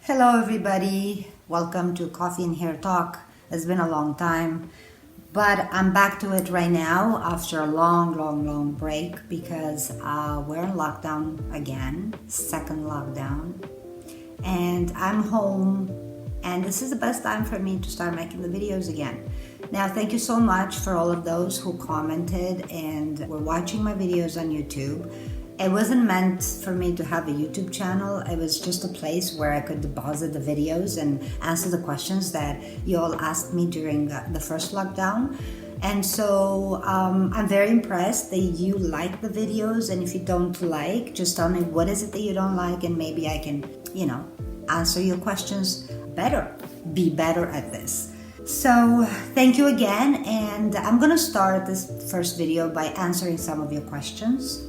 Hello everybody, welcome to Coffee and Hair Talk. It's been a long time, but I'm back to it right now after a long break because we're in lockdown again, second lockdown, and I'm home, and this is the best time for me to start making the videos again. Now, thank you so much for all of those who commented and were watching my videos on YouTube. It wasn't meant for me to have a YouTube channel. It was just a place where I could deposit the videos and answer the questions that you all asked me during the first lockdown. And so I'm very impressed that you like the videos. And if you don't like, just tell me what is it that you don't like, and maybe I can, answer your questions better, be better at this. So thank you again. And I'm gonna start this first video by answering some of your questions.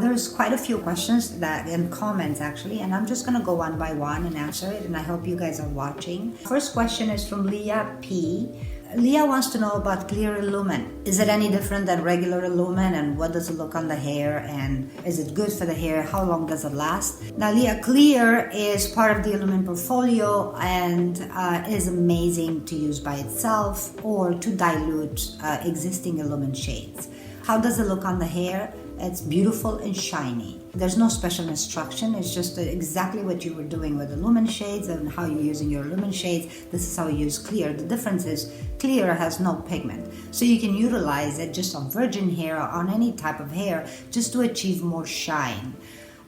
There's quite a few questions and comments actually, and I'm just gonna go one by one and answer it, and I hope you guys are watching. First question is from Leah P. Leah wants to know about clear Elumen. Is it any different than regular Elumen, and what does it look on the hair, and is it good for the hair? How long does it last? Now, Leah, clear is part of the Elumen portfolio and is amazing to use by itself or to dilute existing Elumen shades. How does it look on the hair? It's beautiful and shiny. There's no special instruction. It's just exactly what you were doing with Elumen shades and how you're using your Elumen shades. This is how you use clear. The difference is clear has no pigment. So you can utilize it just on virgin hair or on any type of hair just to achieve more shine.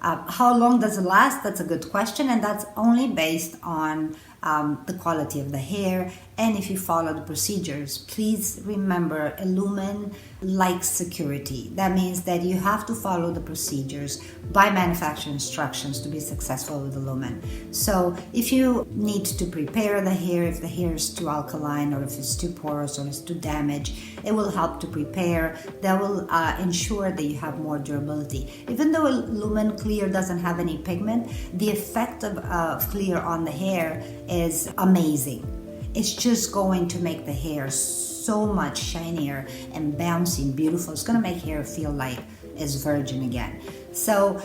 How long does it last? That's a good question, and that's only based on the quality of the hair and if you follow the procedures. Please remember, Elumen likes security. That means that you have to follow the procedures by manufacturer instructions to be successful with Elumen. So if you need to prepare the hair, if the hair is too alkaline or if it's too porous or it's too damaged, it will help to prepare. That will ensure that you have more durability. Even though Elumen Clear doesn't have any pigment, the effect of clear on the hair is amazing. It's just going to make the hair so much shinier and bouncy and beautiful. It's going to make hair feel like it's virgin again. So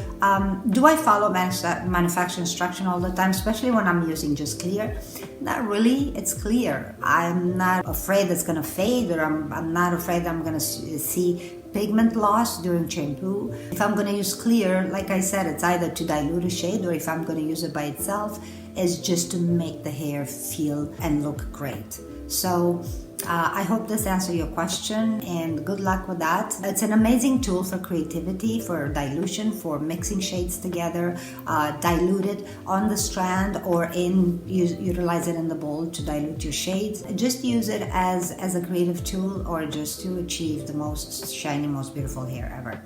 do I follow manufacturer instruction all the time, especially when I'm using just clear? Not really. It's clear. I'm not afraid it's going to fade, or I'm not afraid I'm going to see pigment loss during shampoo. If I'm going to use clear, like I said, it's either to dilute a shade, or if I'm going to use it by itself, it's just to make the hair feel and look great. So I hope this answered your question, and good luck with that. It's an amazing tool for creativity, for dilution, for mixing shades together, dilute it on the strand or utilize it in the bowl to dilute your shades. Just use it as a creative tool or just to achieve the most shiny, most beautiful hair ever.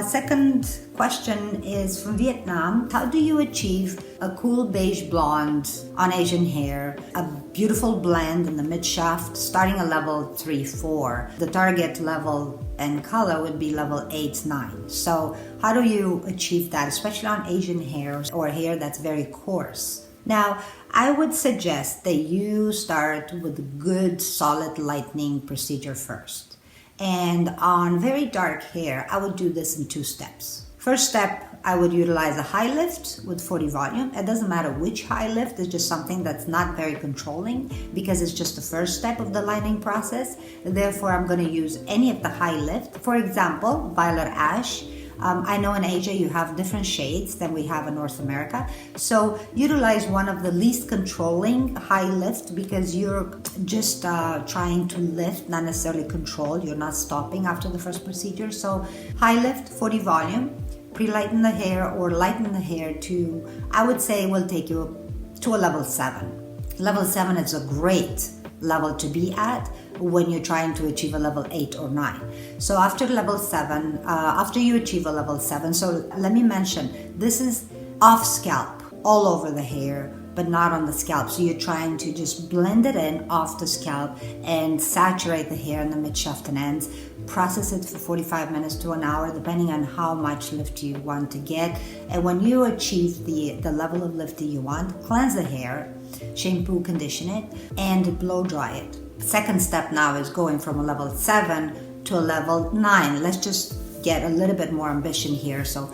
Second question is from Vietnam. How do you achieve a cool beige blonde on Asian hair, a beautiful blend in the mid shaft, starting a level 3-4. The target level and color would be level 8-9. So how do you achieve that, especially on Asian hair or hair that's very coarse? Now, I would suggest that you start with a good solid lightening procedure first. And on very dark hair, I would do this in 2 steps. First step, I would utilize a high lift with 40 volume. It doesn't matter which high lift, it's just something that's not very controlling because it's just the first step of the lining process. Therefore, I'm going to use any of the high lift. For example, violet ash. I know in Asia you have different shades than we have in North America. So utilize one of the least controlling high lift because you're just trying to lift, not necessarily control. You're not stopping after the first procedure. So high lift, 40 volume. Pre-lighten the hair or lighten the hair to, I would say, will take you to a level 7. Level 7 is a great level to be at when you're trying to achieve a level 8 or 9. So after level 7, after you achieve a level 7, so let me mention, this is off scalp, all over the hair, but not on the scalp. So you're trying to just blend it in off the scalp and saturate the hair in the mid shaft and ends. Process it for 45 minutes to an hour, depending on how much lift you want to get. And when you achieve the level of lift that you want, cleanse the hair, shampoo, condition it, and blow dry it. Second step now is going from a level 7 to a level 9. Let's just get a little bit more ambition here. So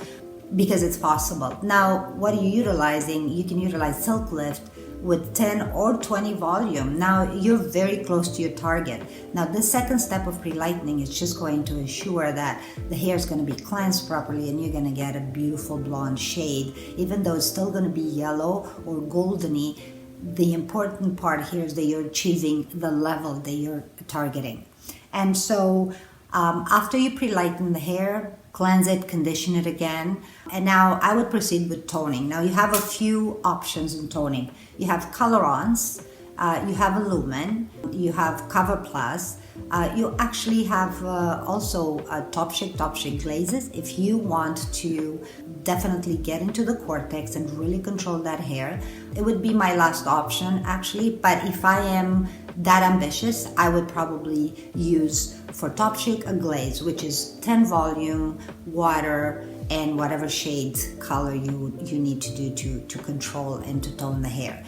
because it's possible. Now, what are you utilizing? You can utilize Silk Lift with 10 or 20 volume. Now you're very close to your target. Now this second step of pre-lightening is just going to ensure that the hair is going to be cleansed properly and you're going to get a beautiful blonde shade. Even though it's still going to be yellow or goldeny, the important part here is that you're achieving the level that you're targeting. And so after you pre-lighten the hair, cleanse it, condition it again, and now I would proceed with toning. Now you have a few options in toning. You have color-ons, you have Elumen, you have Cover Plus, you actually have also top shake glazes if you want to definitely get into the cortex and really control that hair. It would be my last option actually, but if I am that ambitious, I would probably use for top shake a glaze, which is 10 volume, water, and whatever shade color you need to do to control and to tone the hair.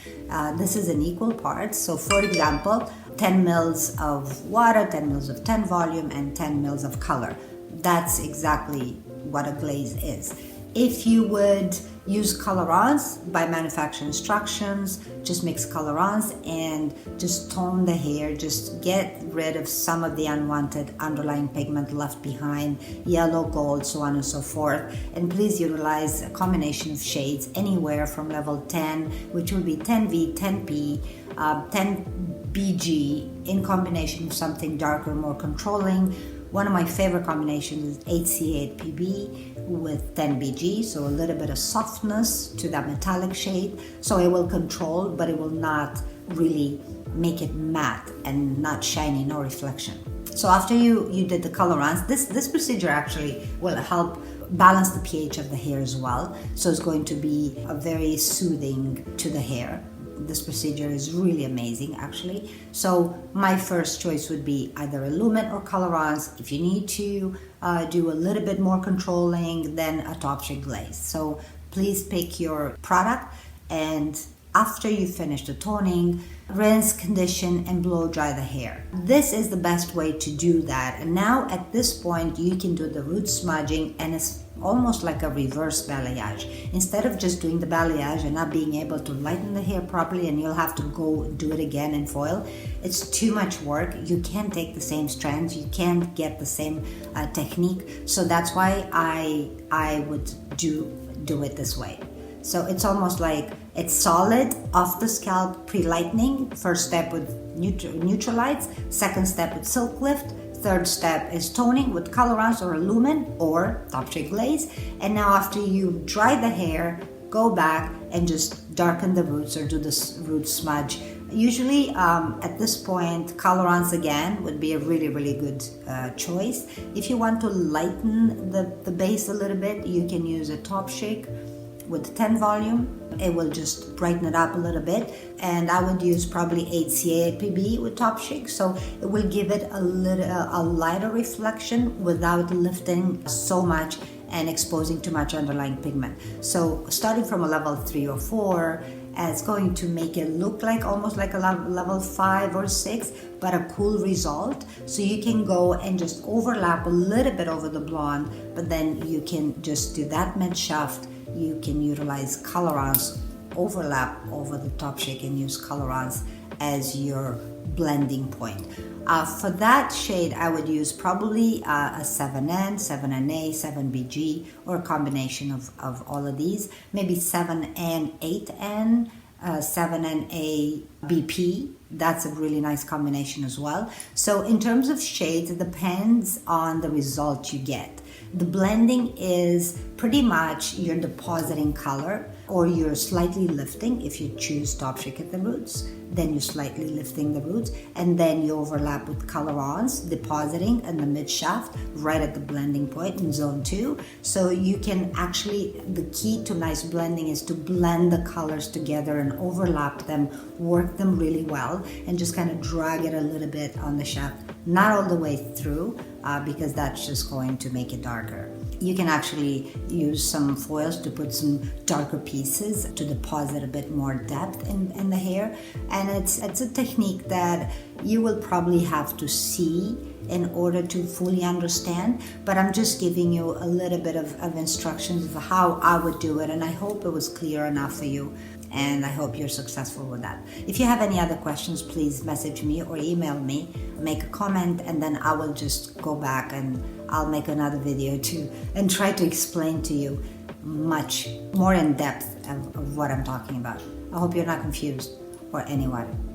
This is in equal parts. So for example, 10 mils of water, 10 mils of 10 volume, and 10 mils of color. That's exactly what a glaze is. If you would use color-ons by manufacturer instructions, just mix color-ons and just tone the hair, just get rid of some of the unwanted underlying pigment left behind, yellow, gold, so on and so forth. And please utilize a combination of shades anywhere from level 10, which will be 10V, 10P, 10BG in combination with something darker, more controlling. One of my favorite combinations is 8C8PB with 10BG, so a little bit of softness to that metallic shade. So it will control, but it will not really make it matte and not shiny, no reflection. So after you did the color-ons, this procedure actually will help balance the pH of the hair as well. So it's going to be a very soothing to the hair. This procedure is really amazing actually. So my first choice would be either Elumen or color-ons. If you need to do a little bit more controlling, then a top shake glaze. So please pick your product, and after you finish the toning, rinse, condition, and blow dry the hair. This is the best way to do that. And now at this point you can do the root smudging, and it's almost like a reverse balayage. Instead of just doing the balayage and not being able to lighten the hair properly, and you'll have to go do it again in foil, it's too much work. You can't take the same strands, you can't get the same technique. So that's why I would do it this way. So it's almost like it's solid off the scalp pre-lightening. First step with neutralites, second step with Silk Lift, third step is toning with color-ons or Elumen or top shake glaze. And now after you dry the hair, go back and just darken the roots or do this root smudge. Usually at this point, color-ons again would be a really good choice. If you want to lighten the base a little bit, you can use a top shake with 10 volume. It will just brighten it up a little bit, and I would use probably 8CA8PB with top shake, so it will give it a lighter reflection without lifting so much and exposing too much underlying pigment. So starting from a level 3 or 4, it's going to make it look like almost like a level 5 or 6, but a cool result. So you can go and just overlap a little bit over the blonde, but then you can just do that mid shaft. You can utilize color-ons, overlap over the top shake, and use color-ons as your blending point. For that shade, I would use probably a 7N, 7NA, 7BG, or a combination of all of these. Maybe 7N, 8N, 7NA, BP. That's a really nice combination as well. So in terms of shades, it depends on the result you get. The blending is pretty much you're depositing color, or you're slightly lifting. If you choose top shake at the roots, then you're slightly lifting the roots, and then you overlap with color-ons, depositing in the mid shaft right at the blending point in zone 2. So you can actually, the key to nice blending is to blend the colors together and overlap them, work them really well, and just kind of drag it a little bit on the shaft, not all the way through, because that's just going to make it darker. You can actually use some foils to put some darker pieces to deposit a bit more depth in the hair. And it's a technique that you will probably have to see in order to fully understand, but I'm just giving you a little bit of instructions of how I would do it, and I hope it was clear enough for you, and I hope you're successful with that. If you have any other questions, please message me or email me, make a comment, and then I will just go back and I'll make another video too and try to explain to you much more in depth of what I'm talking about. I hope you're not confused or anyone.